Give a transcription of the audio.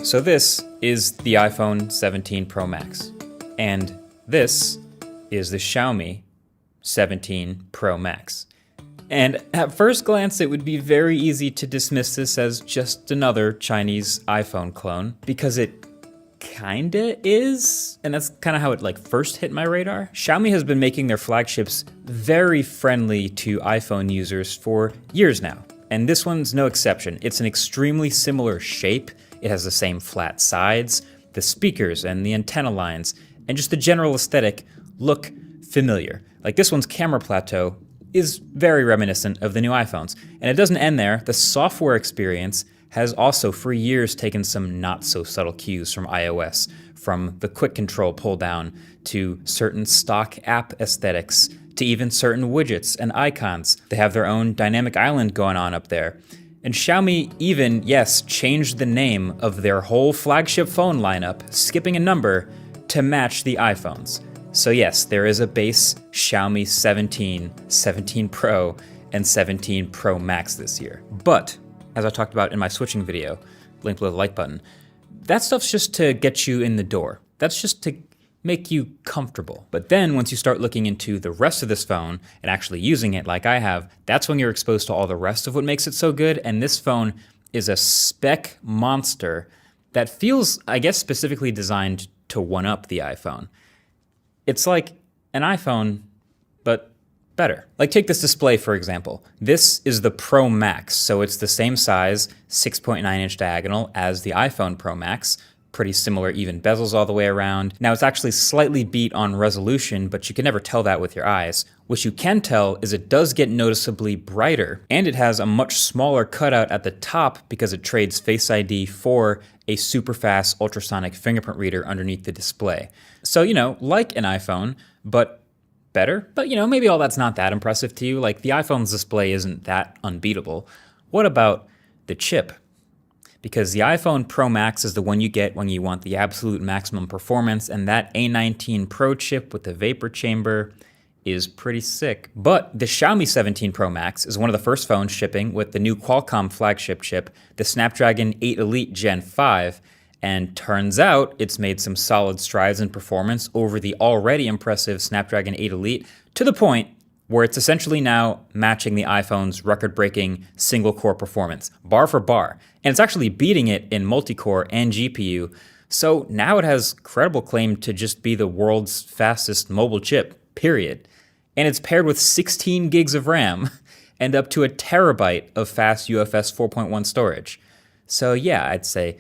So this is the iPhone 17 Pro Max, and this is the Xiaomi 17 Pro Max. And at first glance, it would be very easy to dismiss this as just another Chinese iPhone clone, because it kinda is, and that's kind of how it first hit my radar. Xiaomi has been making their flagships very friendly to iPhone users for years now, and this one's no exception. It's an extremely similar shape. It has the same flat sides, the speakers and the antenna lines, and just the general aesthetic look familiar. Like this one's camera plateau is very reminiscent of the new iPhones. And it doesn't end there. The software experience has also for years taken some not so subtle cues from iOS, from the quick control pull down to certain stock app aesthetics to even certain widgets and icons. They have their own dynamic island going on up there. And Xiaomi even, yes, changed the name of their whole flagship phone lineup, skipping a number, to match the iPhones. So yes, there is a base Xiaomi 17, 17 Pro, and 17 Pro Max this year. But, as I talked about in my switching video, linked with the like button, that stuff's just to get you in the door. That's just to make you comfortable. But then once you start looking into the rest of this phone and actually using it like I have, that's when you're exposed to all the rest of what makes it so good. And this phone is a spec monster that feels, I guess, specifically designed to one-up the iPhone. It's like an iPhone, but better. Like take this display, for example. This is the Pro Max, so it's the same size, 6.9-inch diagonal as the iPhone Pro Max. Pretty similar even bezels all the way around. Now it's actually slightly beat on resolution, but you can never tell that with your eyes. What you can tell is it does get noticeably brighter, and it has a much smaller cutout at the top because it trades Face ID for a super fast ultrasonic fingerprint reader underneath the display. So, like an iPhone, but better. But, maybe all that's not that impressive to you. Like the iPhone's display isn't that unbeatable. What about the chip? Because the iPhone Pro Max is the one you get when you want the absolute maximum performance, and that A19 Pro chip with the vapor chamber is pretty sick. But the Xiaomi 17 Pro Max is one of the first phones shipping with the new Qualcomm flagship chip, the Snapdragon 8 Elite Gen 5, and turns out it's made some solid strides in performance over the already impressive Snapdragon 8 Elite, to the point where it's essentially now matching the iPhone's record-breaking single-core performance, bar for bar. And it's actually beating it in multi-core and GPU, so now it has credible claim to just be the world's fastest mobile chip, period. And it's paired with 16 gigs of RAM and up to a terabyte of fast UFS 4.1 storage. So yeah, I'd say